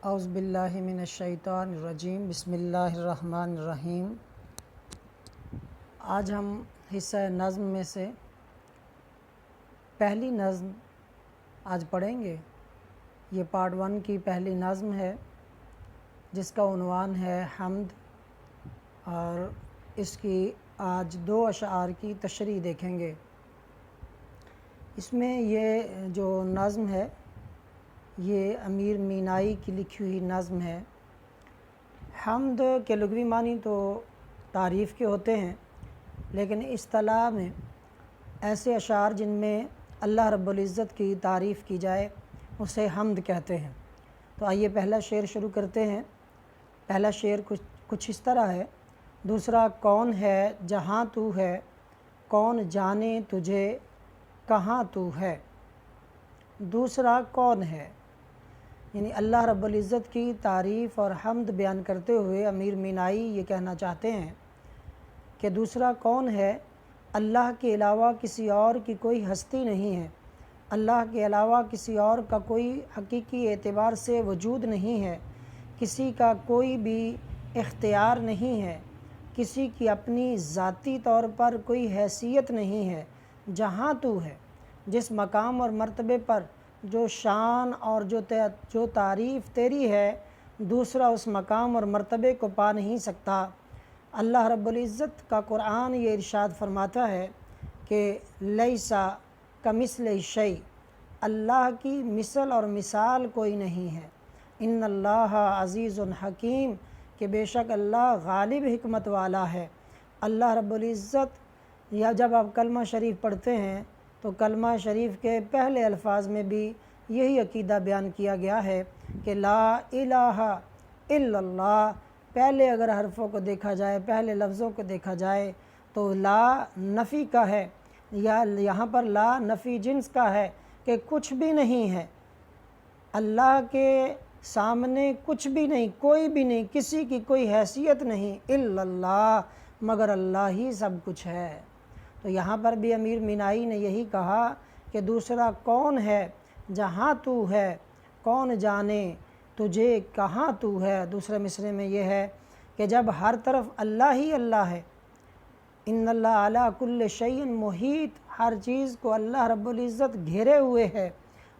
اعوذ باللہ من الشیطان الرجیم بسم اللہ الرحمن الرحیم۔ آج ہم حصہ نظم میں سے پہلی نظم آج پڑھیں گے۔ یہ پارٹ 1 کی پہلی نظم ہے جس کا عنوان ہے حمد، اور اس کی آج 2 اشعار کی تشریح دیکھیں گے۔ اس میں یہ جو نظم ہے یہ امیر مینائی کی لکھی ہوئی نظم ہے۔ حمد کے لغوی معنی تو تعریف کے ہوتے ہیں، لیکن اصطلاح میں ایسے اشعار جن میں اللہ رب العزت کی تعریف کی جائے اسے حمد کہتے ہیں۔ تو آئیے پہلا شعر شروع کرتے ہیں۔ پہلا شعر کچھ اس طرح ہے: دوسرا کون ہے جہاں تو ہے، کون جانے تجھے کہاں تو ہے۔ دوسرا کون ہے، یعنی اللہ رب العزت کی تعریف اور حمد بیان کرتے ہوئے امیر مینائی یہ کہنا چاہتے ہیں کہ دوسرا کون ہے، اللہ کے علاوہ کسی اور کی کوئی ہستی نہیں ہے، اللہ کے علاوہ کسی اور کا کوئی حقیقی اعتبار سے وجود نہیں ہے، کسی کا کوئی بھی اختیار نہیں ہے، کسی کی اپنی ذاتی طور پر کوئی حیثیت نہیں ہے۔ جہاں تو ہے، جس مقام اور مرتبے پر جو شان اور جو تعریف تیری ہے، دوسرا اس مقام اور مرتبے کو پا نہیں سکتا۔ اللہ رب العزت کا قرآن یہ ارشاد فرماتا ہے کہ لیسا کمثلہ شیء، اللہ کی مثل اور مثال کوئی نہیں ہے۔ ان اللہ عزیز حکیم، کہ بے شک اللہ غالب حکمت والا ہے۔ اللہ رب العزت، یا جب آپ کلمہ شریف پڑھتے ہیں تو کلمہ شریف کے پہلے الفاظ میں بھی یہی عقیدہ بیان کیا گیا ہے کہ لا الہ الا اللہ۔ پہلے اگر حرفوں کو دیکھا جائے، پہلے لفظوں کو دیکھا جائے تو لا نفی کا ہے، یا یہاں پر لا نفی جنس کا ہے کہ کچھ بھی نہیں ہے، اللہ کے سامنے کچھ بھی نہیں، کوئی بھی نہیں، کسی کی کوئی حیثیت نہیں، الا اللہ، مگر اللہ ہی سب کچھ ہے۔ تو یہاں پر بھی امیر مینائی نے یہی کہا کہ دوسرا کون ہے جہاں تو ہے، کون جانے تجھے کہاں تو ہے۔ دوسرے مصرعے میں یہ ہے کہ جب ہر طرف اللہ ہی اللہ ہے، ان اللہ علی کل شیء محیط، ہر چیز کو اللہ رب العزت گھیرے ہوئے ہے۔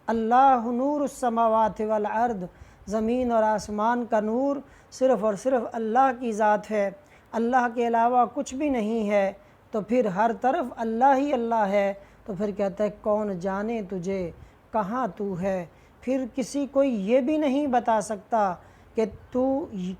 اللہ نور السماوات والارض، زمین اور آسمان کا نور صرف اور صرف اللہ کی ذات ہے، اللہ کے علاوہ کچھ بھی نہیں ہے۔ تو پھر ہر طرف اللہ ہی اللہ ہے، تو پھر کہتا ہے کون جانے تجھے کہاں تو ہے۔ پھر کسی کوئی یہ بھی نہیں بتا سکتا کہ تو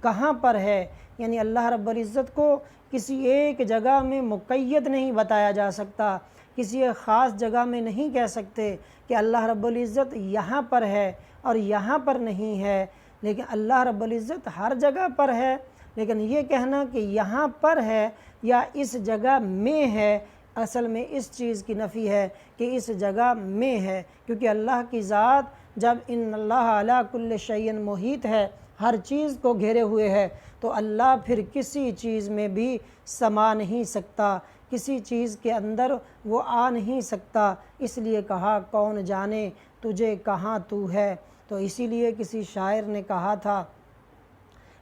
کہاں پر ہے، یعنی اللہ رب العزت کو کسی ایک جگہ میں مقید نہیں بتایا جا سکتا، کسی ایک خاص جگہ میں نہیں کہہ سکتے کہ اللہ رب العزت یہاں پر ہے اور یہاں پر نہیں ہے، لیکن اللہ رب العزت ہر جگہ پر ہے۔ لیکن یہ کہنا کہ یہاں پر ہے یا اس جگہ میں ہے، اصل میں اس چیز کی نفی ہے کہ اس جگہ میں ہے، کیونکہ اللہ کی ذات جب ان اللہ علی کل شیء محیط ہے، ہر چیز کو گھیرے ہوئے ہے، تو اللہ پھر کسی چیز میں بھی سما نہیں سکتا، کسی چیز کے اندر وہ آ نہیں سکتا۔ اس لیے کہا کون جانے تجھے کہاں تو ہے۔ تو اسی لیے کسی شاعر نے کہا تھا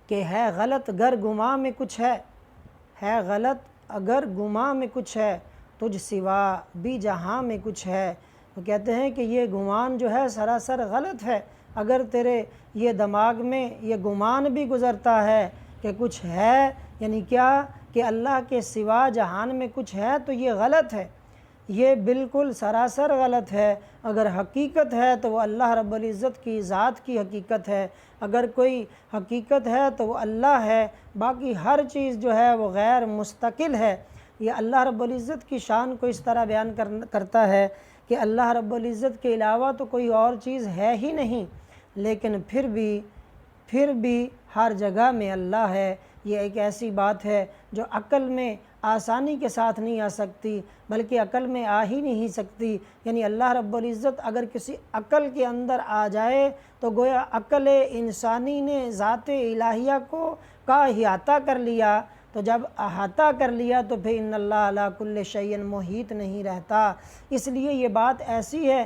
کہ ہے غلط گر گماں میں کچھ ہے غلط اگر گماں میں کچھ ہے، تجھ سوا بھی جہاں میں کچھ ہے۔ وہ کہتے ہیں کہ یہ گمان جو ہے سراسر غلط ہے، اگر تیرے یہ دماغ میں یہ گمان بھی گزرتا ہے کہ کچھ ہے، یعنی کیا کہ اللہ کے سوا جہان میں کچھ ہے، تو یہ غلط ہے، یہ بالکل سراسر غلط ہے۔ اگر حقیقت ہے تو وہ اللہ رب العزت کی ذات کی حقیقت ہے، اگر کوئی حقیقت ہے تو وہ اللہ ہے، باقی ہر چیز جو ہے وہ غیر مستقل ہے۔ یہ اللہ رب العزت کی شان کو اس طرح بیان کرتا ہے کہ اللہ رب العزت کے علاوہ تو کوئی اور چیز ہے ہی نہیں، لیکن پھر بھی ہر جگہ میں اللہ ہے۔ یہ ایک ایسی بات ہے جو عقل میں آسانی کے ساتھ نہیں آ سکتی، بلکہ عقل میں آ ہی نہیں سکتی۔ یعنی اللہ رب العزت اگر کسی عقل کے اندر آ جائے تو گویا عقل انسانی نے ذات الہیہ کا احاطہ کر لیا، تو جب احاطہ کر لیا تو پھر ان اللہ علی کل شیء محیط نہیں رہتا۔ اس لیے یہ بات ایسی ہے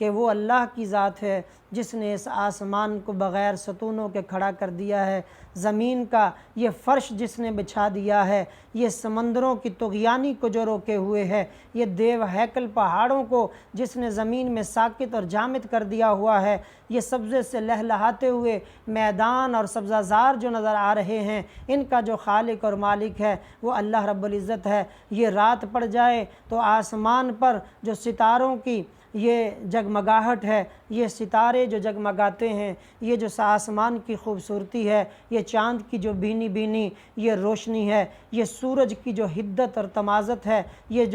کہ وہ اللہ کی ذات ہے جس نے اس آسمان کو بغیر ستونوں کے کھڑا کر دیا ہے، زمین کا یہ فرش جس نے بچھا دیا ہے، یہ سمندروں کی طغیانی کو جو روکے ہوئے ہے، یہ دیو ہیکل پہاڑوں کو جس نے زمین میں ساکت اور جامد کر دیا ہوا ہے، یہ سبزے سے لہلہاتے ہوئے میدان اور سبزہ زار جو نظر آ رہے ہیں، ان کا جو خالق اور مالک ہے وہ اللہ رب العزت ہے۔ یہ رات پڑ جائے تو آسمان پر جو ستاروں کی یہ جگمگاہٹ ہے، یہ ستارے جو جگمگاتے ہیں، یہ جو آسمان کی خوبصورتی ہے، یہ چاند کی جو بینی بینی یہ روشنی ہے، یہ سورج کی جو حدت اور تمازت ہے، یہ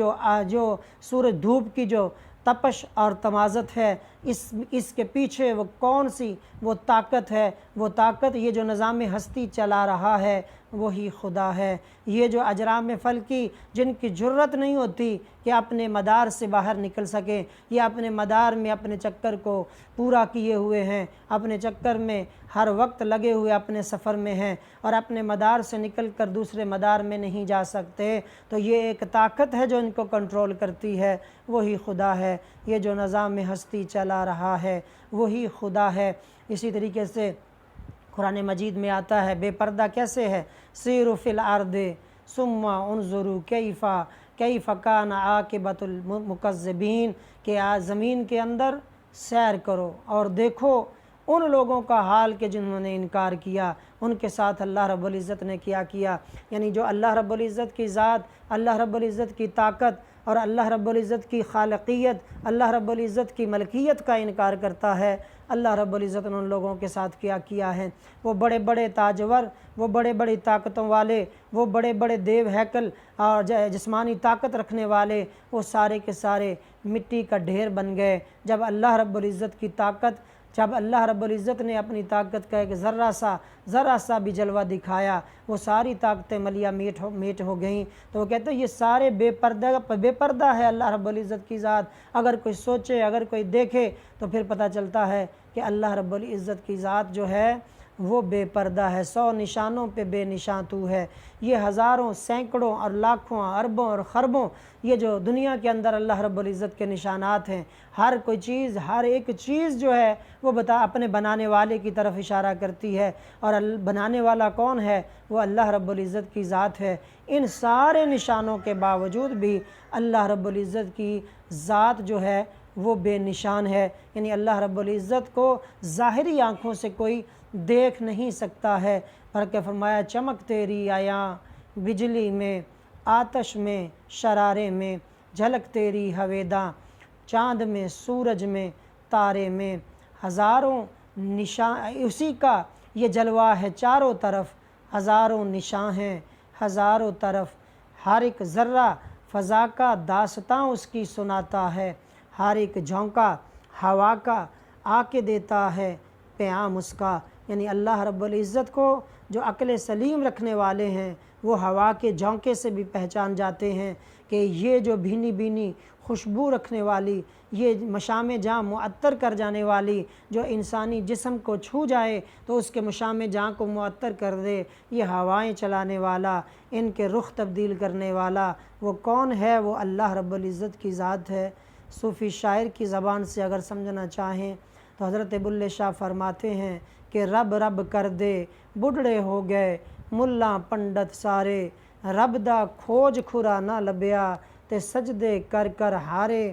جو سورج دھوپ کی جو تپش اور تمازت ہے، اس کے پیچھے وہ کون سی وہ طاقت ہے، وہ طاقت یہ جو نظام ہستی چلا رہا ہے وہی خدا ہے۔ یہ جو اجرام فلکی جن کی جرت نہیں ہوتی کہ اپنے مدار سے باہر نکل سکیں، یہ اپنے مدار میں اپنے چکر کو پورا کیے ہوئے ہیں، اپنے چکر میں ہر وقت لگے ہوئے اپنے سفر میں ہیں اور اپنے مدار سے نکل کر دوسرے مدار میں نہیں جا سکتے، تو یہ ایک طاقت ہے جو ان کو کنٹرول کرتی ہے، وہی خدا ہے۔ یہ جو نظام ہستی چلا رہا ہے وہی خدا ہے۔ اسی طریقے سے قرآن مجید میں آتا ہے بے پردہ کیسے ہے، سیروا فی الارض ثم انظروا کیف کان عاقبۃ المکذبین، کہ زمین کے اندر سیر کرو اور دیکھو ان لوگوں کا حال کہ جنہوں نے انکار کیا، ان کے ساتھ اللہ رب العزت نے کیا یعنی جو اللہ رب العزت کی ذات، اللہ رب العزت کی طاقت اور اللہ رب العزت کی خالقیت، اللہ رب العزت کی ملکیت کا انکار کرتا ہے، اللہ رب العزت نے ان لوگوں کے ساتھ کیا ہے۔ وہ بڑے بڑے تاجور، وہ بڑے بڑی طاقتوں والے، وہ بڑے بڑے دیو ہیکل اور جسمانی طاقت رکھنے والے، وہ سارے کے سارے مٹی کا ڈھیر بن گئے جب اللہ رب العزت کی طاقت، جب اللہ رب العزت نے اپنی طاقت کا ایک ذرہ سا بھی جلوہ دکھایا، وہ ساری طاقتیں ملیہ میٹ ہو گئیں۔ تو وہ کہتے ہیں یہ سارے بے پردہ ہے اللہ رب العزت کی ذات۔ اگر کوئی سوچے، اگر کوئی دیکھے تو پھر پتہ چلتا ہے کہ اللہ رب العزت کی ذات جو ہے وہ بے پردہ ہے، 100 نشانوں پہ بے نشاں تو ہے۔ یہ ہزاروں، سینکڑوں اور لاکھوں، اربوں اور خربوں یہ جو دنیا کے اندر اللہ رب العزت کے نشانات ہیں، ہر کوئی چیز، ہر ایک چیز جو ہے وہ اپنے بنانے والے کی طرف اشارہ کرتی ہے، اور بنانے والا کون ہے؟ وہ اللہ رب العزت کی ذات ہے۔ ان سارے نشانوں کے باوجود بھی اللہ رب العزت کی ذات جو ہے وہ بے نشان ہے، یعنی اللہ رب العزت کو ظاہری آنکھوں سے کوئی دیکھ نہیں سکتا ہے، بلکہ فرمایا چمک تیری آیاں بجلی میں، آتش میں، شرارے میں، جھلک تیری ہویداں، چاند میں، سورج میں، تارے میں، ہزاروں نشان اسی کا یہ جلوہ ہے چاروں طرف، ہزاروں نشان ہیں ہزاروں طرف، ہر ایک ذرہ فضا کا داستاں اس کی سناتا ہے، ہر ایک جھونکا ہوا کا آ کے دیتا ہے پیام اس کا۔ یعنی اللہ رب العزت کو جو عقل سلیم رکھنے والے ہیں وہ ہوا کے جھونکے سے بھی پہچان جاتے ہیں کہ یہ جو بھینی بھینی خوشبو رکھنے والی، یہ مشام جاں معطر کر جانے والی، جو انسانی جسم کو چھو جائے تو اس کے مشام جاں کو معطر کر دے، یہ ہوائیں چلانے والا، ان کے رخ تبدیل کرنے والا وہ کون ہے؟ وہ اللہ رب العزت کی ذات ہے۔ صوفی شاعر کی زبان سے اگر سمجھنا چاہیں تو حضرت بلے شاہ فرماتے ہیں کہ رب رب کر دے بڈھڑے ہو گئے ملا پنڈت سارے، رب دا کھوج کھرا نہ لبیا تے سجدے کر کر ہارے،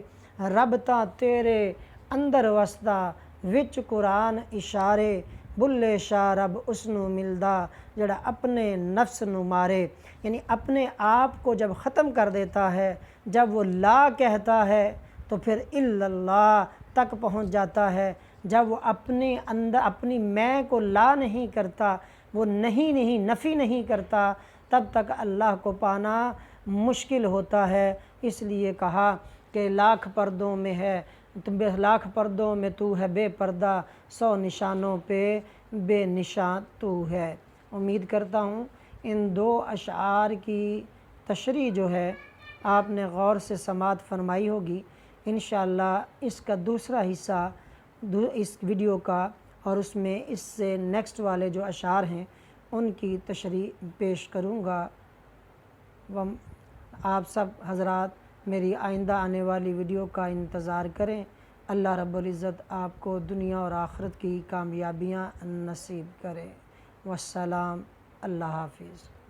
رب تا تیرے اندر وسدا وچ قرآن اشارے، بلے شاہ رب اس نو ملدا جڑا اپنے نفس نو مارے۔ یعنی اپنے آپ کو جب ختم کر دیتا ہے، جب وہ لا کہتا ہے تو پھر الا اللہ تک پہنچ جاتا ہے۔ جب وہ اپنے اندر اپنی میں کو لا نہیں کرتا، وہ نہیں نفی نہیں کرتا، تب تک اللہ کو پانا مشکل ہوتا ہے۔ اس لیے کہا کہ لاکھ پردوں میں ہے، لاکھ پردوں میں تو ہے بے پردہ، 100 نشانوں پہ بے نشان تو ہے۔ امید کرتا ہوں ان 2 اشعار کی تشریح جو ہے آپ نے غور سے سماعت فرمائی ہوگی۔ انشاءاللہ اس کا دوسرا حصہ اس ویڈیو کا اور اس میں اس سے نیکسٹ والے جو اشعار ہیں ان کی تشریح پیش کروں گا۔ آپ سب حضرات میری آئندہ آنے والی ویڈیو کا انتظار کریں۔ اللہ رب العزت آپ کو دنیا اور آخرت کی کامیابیاں نصیب کرے۔ والسلام، اللہ حافظ۔